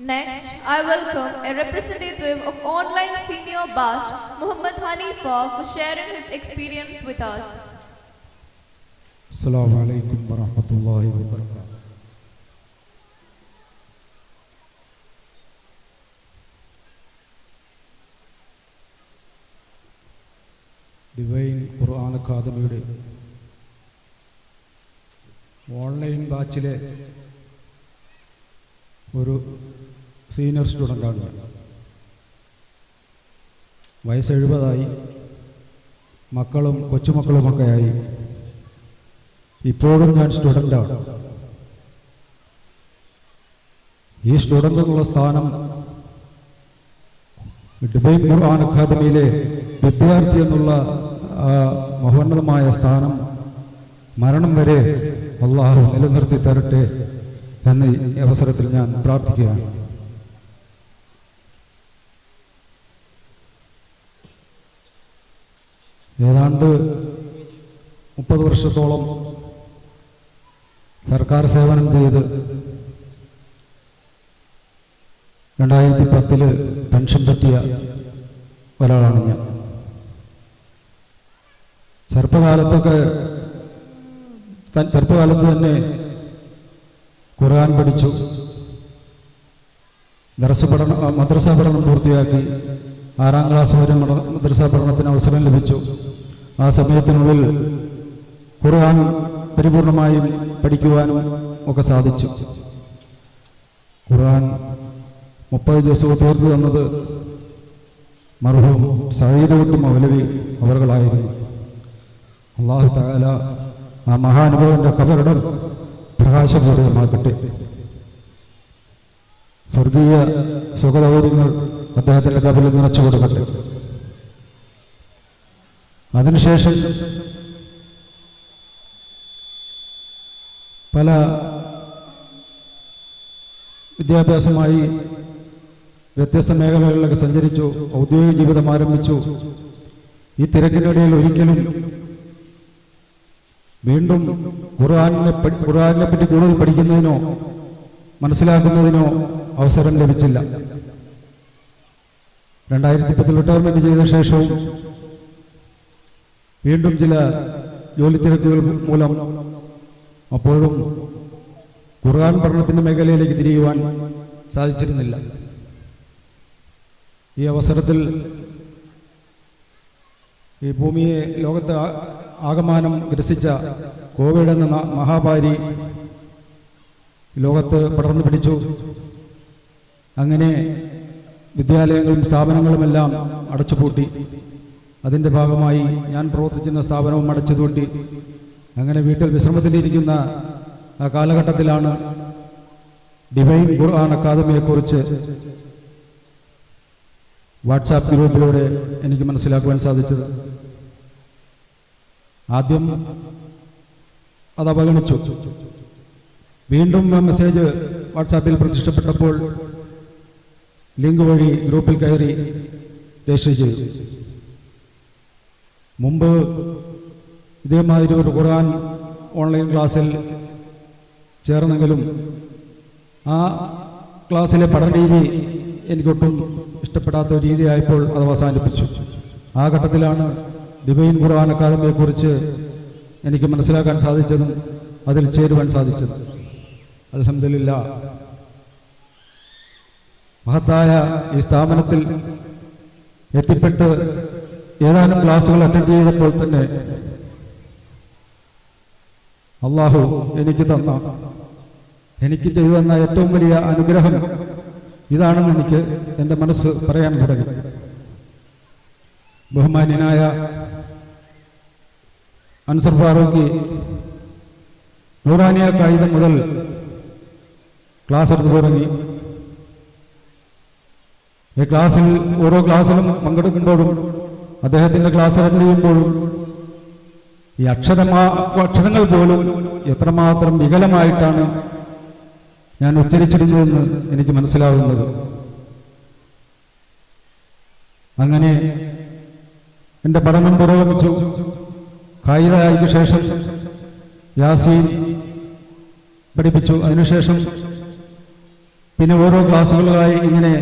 Next, I welcome a representative of Online Senior Batch, Muhammad Hanifa, for sharing his experience with us. Assalamu alaikum wa rahmatullahi wa barakatuh. Divine Quran അക്കാദമിയുടെ online ബാച്ചിലെ ഒരു senior സ്റ്റുഡൻ്റാണ്. വയസ്സ് 70 മക്കളും കൊച്ചുമക്കളുമൊക്കെയായി. ഇപ്പോഴും ഞാൻ സ്റ്റുഡൻ്റാണ്. ഈ student എന്നുള്ള സ്ഥാനം divine ഖുർആൻ അക്കാദമിയിലെ വിദ്യാർത്ഥി എന്നുള്ള മഹോന്നതമായ സ്ഥാനം മരണം വരെ അള്ളാഹു നിലനിർത്തി തരട്ടെ എന്ന് ഈ അവസരത്തിൽ ഞാൻ പ്രാർത്ഥിക്കുകയാണ്. ഏതാണ്ട് 30 വർഷത്തോളം സർക്കാർ സേവനം ചെയ്ത് 2010 പെൻഷൻ പറ്റിയ ഒരാളാണ് ഞാൻ. ചെറുപ്പകാലത്ത് തന്നെ ഖുർആൻ പഠിച്ചു. മദ്രസ പഠനം പൂർത്തിയാക്കി. 6ാം ക്ലാസ് വരെ മദ്രസ പഠനത്തിന് അവസരം ലഭിച്ചു. ആ സമയത്തിനുള്ളിൽ ഖുർആൻ പരിപൂർണമായും പഠിക്കുവാനും ഒക്കെ സാധിച്ചു. ഖുർആൻ 30 ദിവസവും തീർത്തു തന്നത് മർഹൂം സയ്യിദ് കുട്ടി മൗലവി അവറുകളായിരുന്നു. അല്ലാഹു തആല ആ മഹാനുഭാവന്റെ ഖബറിടം പ്രകാശപൂരിതമാക്കട്ടെ. സ്വർഗീയ സുഖദൗര്യങ്ങൾ അദ്ദേഹത്തിന്റെ ഖബറിൽ നിറച്ചു കൊടുക്കട്ടെ. അതിനുശേഷം പല വിദ്യാഭ്യാസമായി വ്യത്യസ്ത മേഖലകളിലൊക്കെ സഞ്ചരിച്ചു. ഔദ്യോഗിക ജീവിതം ആരംഭിച്ചു. ഈ തിരക്കിനിടയിൽ ഒരിക്കലും വീണ്ടും ഖുർആനെ പറ്റി കൂടുതൽ പഠിക്കുന്നതിനോ മനസ്സിലാക്കുന്നതിനോ അവസരം ലഭിച്ചില്ല. 2010 റിട്ടയർമെന്റ് ചെയ്ത ശേഷവും വീണ്ടും ചില ജോലി തിരക്കുകൾ മൂലം അപ്പോഴും ഖുർആൻ പഠനത്തിന്റെ മേഖലയിലേക്ക് തിരിയുവാൻ സാധിച്ചിരുന്നില്ല. ഈ അവസരത്തിൽ ഈ ഭൂമിയെ ലോകത്ത് ആകമാനം ഗ്രസിച്ച കോവിഡ് എന്ന മഹാമാരി ലോകത്ത് പടർന്നു പിടിച്ചു. അങ്ങനെ വിദ്യാലയങ്ങളും സ്ഥാപനങ്ങളുമെല്ലാം അടച്ചുപൂട്ടി. അതിൻ്റെ ഭാഗമായി ഞാൻ പ്രവർത്തിക്കുന്ന സ്ഥാപനവും അടച്ചുപൂട്ടി. അങ്ങനെ വീട്ടിൽ വിശ്രമത്തിലിരിക്കുന്ന ആ കാലഘട്ടത്തിലാണ് ഡിവൈൻ ഖുർആൻ അക്കാദമിയെക്കുറിച്ച് വാട്സാപ്പ് ഗ്രൂപ്പിലൂടെ എനിക്ക് മനസ്സിലാക്കുവാൻ സാധിച്ചത്. ആദ്യം അത് അവഗണിച്ചു. വീണ്ടും മെസ്സേജ് വാട്സാപ്പിൽ പ്രത്യക്ഷപ്പെട്ടപ്പോൾ ലിങ്ക് വഴി ഗ്രൂപ്പിൽ കയറി രജിസ്റ്റർ ചെയ്തു. മുമ്പ് ഇതേമാതിരി ഒരു ഖുർആൻ ഓൺലൈൻ ക്ലാസ്സിൽ ചേർന്നെങ്കിലും ആ ക്ലാസ്സിലെ പഠന രീതി എനിക്കൊട്ടും ഇഷ്ടപ്പെടാത്ത ഒരു രീതിയായപ്പോൾ അത് അവസാനിപ്പിച്ചു. ആ ഘട്ടത്തിലാണ് ഡിവൈൻ ഖുർആൻ അക്കാദമിയെക്കുറിച്ച് എനിക്ക് മനസ്സിലാക്കാൻ സാധിച്ചതും അതിൽ ചേരുവാൻ സാധിച്ചതും. അൽഹംദുലില്ലാഹ്, മഹത്തായ ഈ സ്ഥാപനത്തിൽ എത്തിപ്പെട്ട് ഏതാനും ക്ലാസുകൾ അറ്റൻഡ് ചെയ്തപ്പോൾ തന്നെ അള്ളാഹു എനിക്ക് ചെയ്തു തന്ന ഏറ്റവും വലിയ അനുഗ്രഹം ഇതാണെന്ന് എനിക്ക് എൻ്റെ മനസ്സ് പറയാൻ തുടങ്ങി. ബഹുമാന്യനായ അൻസർ ഫാറൂഖി നൂറാനിയ കായികം മുതൽ ക്ലാസ് എടുത്തു തുടങ്ങി. ഈ ക്ലാസ്സിൽ ഓരോ ക്ലാസ്സിലും പങ്കെടുക്കുമ്പോഴും അദ്ദേഹത്തിൻ്റെ ക്ലാസ് അറ്റൻഡ് ചെയ്യുമ്പോഴും ഈ അക്ഷരങ്ങൾ പോലും എത്രമാത്രം വികലമായിട്ടാണ് ഞാൻ ഉച്ചരിച്ചിരുന്നതെന്ന് എനിക്ക് മനസ്സിലാവുന്നത്. അങ്ങനെ എൻ്റെ പഠനം പുരോഗമിച്ചു. ഖായിദയ്ക്ക് ശേഷം യാസീൻ പഠിപ്പിച്ചു. അതിനുശേഷം പിന്നെ ഓരോ ക്ലാസ്സുകളായി ഇങ്ങനെ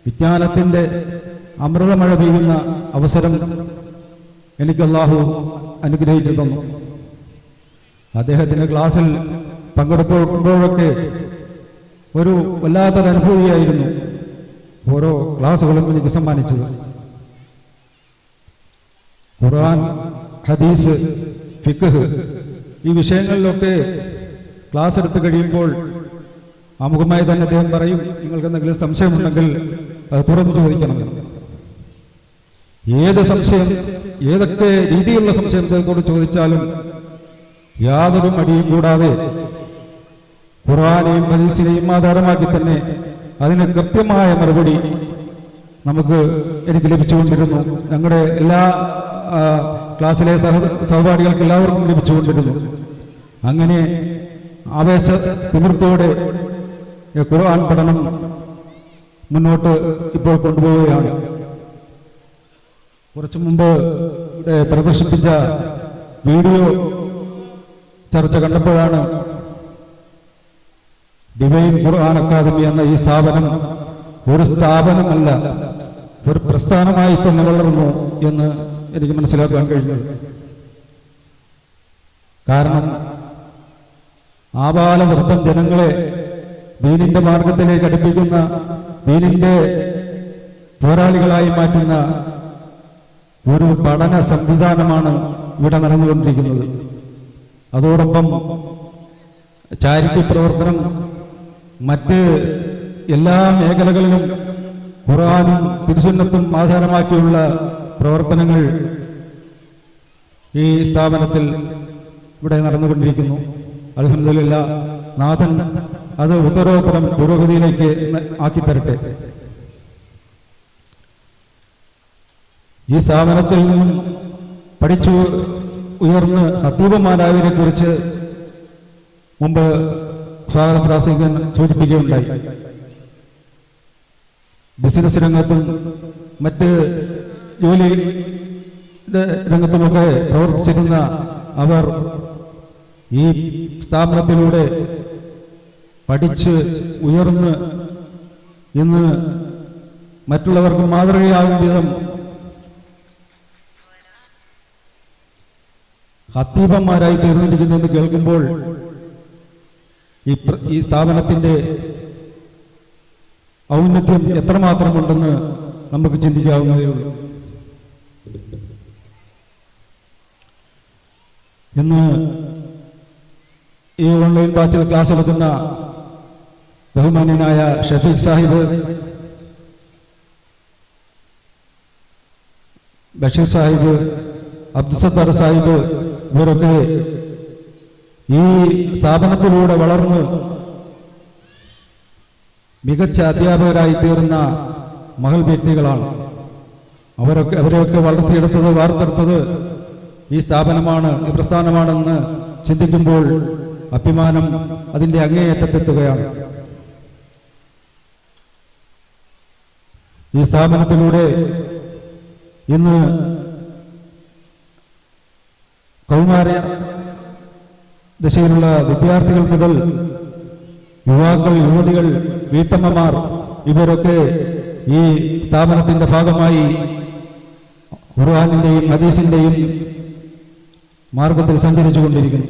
വിജ്ഞാനത്തിൻ്റെ അമൃതമഴ പെയ്യുന്ന അവസരം എനിക്ക് അല്ലാഹു അനുഗ്രഹിച്ചു തന്നു. അദ്ദേഹത്തിൻ്റെ ക്ലാസ്സിൽ പങ്കെടുക്കുമ്പോഴൊക്കെ ഒരു വല്ലാത്തൊരു അനുഭൂതിയായിരുന്നു ഓരോ ക്ലാസ്സുകളും എനിക്ക് സമ്മാനിച്ചത്. ഖുർആൻ, ഹദീസ്, ഫിഖ് ഈ വിഷയങ്ങളിലൊക്കെ ക്ലാസ് എടുത്ത് കഴിയുമ്പോൾ ആമുഖമായി തന്നെ അദ്ദേഹം പറയും, നിങ്ങൾക്ക് എന്തെങ്കിലും സംശയമുണ്ടെങ്കിൽ അത് തുറന്നു ചോദിക്കണം. ഏത് സംശയം, ഏതൊക്കെ രീതിയിലുള്ള സംശയം അദ്ദേഹത്തോട് ചോദിച്ചാലും യാതൊരു മടിയും കൂടാതെ ഖുർആനെയും ഹദീസിനെയും ആധാരമാക്കി തന്നെ അതിന് കൃത്യമായ മറുപടി എനിക്ക് ലഭിച്ചുകൊണ്ടിരുന്നു. ഞങ്ങളുടെ എല്ലാ ക്ലാസ്സിലെ സഹപാഠികൾക്ക് എല്ലാവർക്കും ലഭിച്ചുകൊണ്ടിരുന്നു. അങ്ങനെ ആവേശ തിമിർത്തോടെ ഖുർആൻ പഠനം മുന്നോട്ട് ഇപ്പോൾ കൊണ്ടുപോവുകയാണ്. കുറച്ചു മുമ്പ് ഇവിടെ പ്രദർശിപ്പിച്ച വീഡിയോ ചർച്ച കണ്ടപ്പോഴാണ് ഡിവൈൻ ഖുർആൻ അക്കാദമി എന്ന ഈ സ്ഥാപനം ഒരു സ്ഥാപനമല്ല, ഒരു പ്രസ്ഥാനമായി തന്നെ വളർന്നു എന്ന് എനിക്ക് മനസ്സിലാക്കാൻ കഴിഞ്ഞത്. കാരണം ആബാലവൃദ്ധം ജനങ്ങളെ ദീനിന്റെ മാർഗത്തിലേക്ക് അടുപ്പിക്കുന്ന, ദീനിന്റെ പോരാളികളായി മാറ്റുന്ന ഒരു പഠന സംവിധാനമാണ് ഇവിടെ നടന്നുകൊണ്ടിരിക്കുന്നത്. അതോടൊപ്പം ചാരിറ്റി പ്രവർത്തനം, മറ്റ് എല്ലാ മേഖലകളിലും ഖുർആനും തിരുസുന്നത്തും ആധാരമാക്കിയുള്ള പ്രവർത്തനങ്ങൾ ഈ സ്ഥാപനത്തിൽ ഇവിടെ നടന്നുകൊണ്ടിരിക്കുന്നു. അൽഹംദുലില്ലാഹ്, നാഥൻ അത് ഉത്തരോത്തരം പുരോഗതിയിലേക്ക് ആക്കിത്തരട്ടെ. ഈ സ്ഥാപനത്തിൽ നിന്നും പഠിച്ചു ഉയർന്ന് ഖത്തീബുമാരായവരെ കുറിച്ച് മുമ്പ് സ്വാഗത പ്രാസംഗികൻ സൂചിപ്പിക്കുകയുണ്ടായി. ബിസിനസ് രംഗത്തും മറ്റ് ജോലി രംഗത്തുമൊക്കെ പ്രവർത്തിച്ചിരുന്ന അവർ ഈ സ്ഥാപനത്തിലൂടെ പഠിച്ച് ഉയർന്ന് ഇന്ന് മറ്റുള്ളവർക്ക് മാതൃകയാകും വിധം ഖത്തീബന്മാരായി തീർന്നിരിക്കുന്നെന്ന് കേൾക്കുമ്പോൾ ഈ സ്ഥാപനത്തിന്റെ ഔന്നത്യം എത്രമാത്രമുണ്ടെന്ന് നമുക്ക് ചിന്തിക്കാവുന്നതേ ഉള്ളൂ. ഇന്ന് ഈ ഓൺലൈൻ ബാച്ചിൽ ക്ലാസ് എടുക്കുന്ന ബഹുമാന്യനായ ഷഫീഖ് സാഹിബ്, ബഷീർ സാഹിബ്, അബ്ദുസത്താർ സാഹിബ്, ഇവരൊക്കെ ഈ സ്ഥാപനത്തിലൂടെ വളർന്ന് മികച്ച അധ്യാപകരായി തീർന്ന മഹൽ വ്യക്തികളാണ്. അവരെയൊക്കെ വളർത്തിയെടുത്തത്, വാർത്തെടുത്തത് ഈ സ്ഥാപനമാണ്, ഈ പ്രസ്ഥാനമാണെന്ന് ചിന്തിക്കുമ്പോൾ അഭിമാനം അതിന്റെ അങ്ങേയറ്റത്തെത്തുകയാണ്. ഈ സ്ഥാപനത്തിലൂടെ ഇന്ന് കൗമാര ദശയിലുള്ള വിദ്യാർത്ഥികൾ മുതൽ യുവാക്കൾ, യുവതികൾ, വീട്ടമ്മമാർ, ഇവരൊക്കെ ഈ സ്ഥാപനത്തിന്റെ ഭാഗമായി ഖുർആനിന്റെയും ഹദീസിന്റെയും മാർഗത്തിൽ സഞ്ചരിച്ചുകൊണ്ടിരിക്കുന്നു.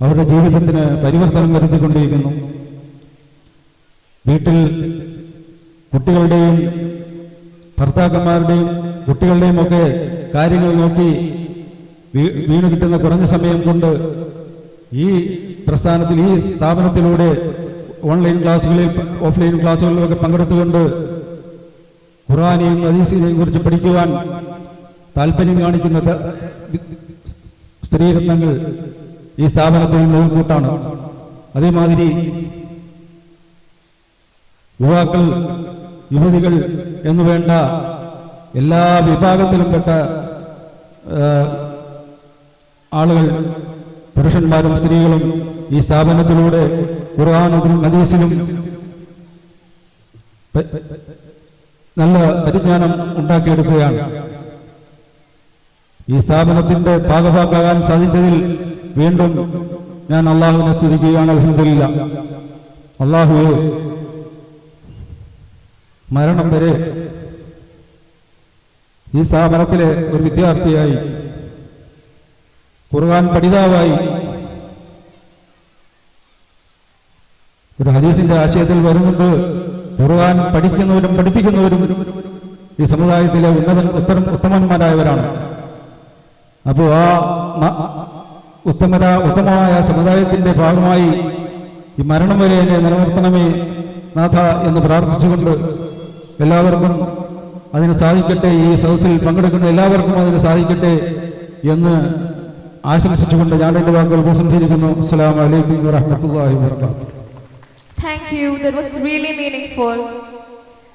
അവരുടെ ജീവിതത്തിന് പരിവർത്തനം വരുത്തിക്കൊണ്ടിരിക്കുന്നു. വീട്ടിൽ കുട്ടികളുടെയും ഭർത്താക്കന്മാരുടെയും കുട്ടികളുടെയും ഒക്കെ കാര്യങ്ങൾ നോക്കി വീണ് കിട്ടുന്ന കുറഞ്ഞ സമയം കൊണ്ട് ഈ പ്രസ്ഥാനത്തിൽ, ഈ സ്ഥാപനത്തിലൂടെ ഓൺലൈൻ ക്ലാസ്സുകളിൽ, ഓഫ്ലൈൻ ക്ലാസ്സുകളിലൊക്കെ പങ്കെടുത്തുകൊണ്ട് ഖുർആനെയും ഹദീസിനെയും കുറിച്ച് പഠിക്കുവാൻ താല്പര്യം കാണിക്കുന്ന സ്ത്രീരത്നങ്ങൾ ഈ സ്ഥാപനത്തിൽ മുൻകൂട്ടാണ്. അതേമാതിരി യുവാക്കൾ, യുവതികൾ എന്നു വേണ്ട എല്ലാ വിഭാഗത്തിലും പെട്ട ആളുകൾ, പുരുഷന്മാരും സ്ത്രീകളും ഈ സ്ഥാപനത്തിലൂടെ ഖുർആനും ഹദീസിലും നല്ല പരിജ്ഞാനം ഉണ്ടാക്കിയെടുക്കുകയാണ്. ഈ സ്ഥാപനത്തിന്റെ ഭാഗഭാക്കാകാൻ സാധിച്ചതിൽ വീണ്ടും ഞാൻ അള്ളാഹുവിനെ സ്തുതിക്കുകയാണ്. അൽഹംദുലില്ലാഹ്. അല്ലാഹുവേ, മരണം വരെ ഈ സ്ഥാപനത്തിലെ ഒരു വിദ്യാർത്ഥിയായി, ഖുർആൻ പഠിതാവായി, ഒരു ഹദീസിന്റെ ആശയത്തിൽ വരുന്നുണ്ട്, ഖുർആൻ പഠിക്കുന്നവരും പഠിപ്പിക്കുന്നവരും ഈ സമുദായത്തിലെ ഉത്തമന്മാരായവരാണ്. അപ്പോൾ ആ ഉത്തമമായ സമുദായത്തിന്റെ ഭാഗമായി ഈ മരണം വരെ എന്നെ നിലനിർത്തണമേ നാഥ എന്ന് പ്രാർത്ഥിച്ചുകൊണ്ട് എല്ലാവർക്കും അതിന് സാധിക്കട്ടെ, ഈ സദസ്സിൽ പങ്കെടുക്കുന്ന എല്ലാവർക്കും അതിന് സാധിക്കട്ടെ എന്ന് ആശംസിച്ചുകൊണ്ട് ഞാൻ എൻ്റെ വാക്കുകൾ ഉപസംഹരിക്കുന്നു. അസ്സലാമു അലൈക്കും വറഹ്മത്തുള്ളാഹി വബറകാതുഹു. Thank you. That was really meaningful.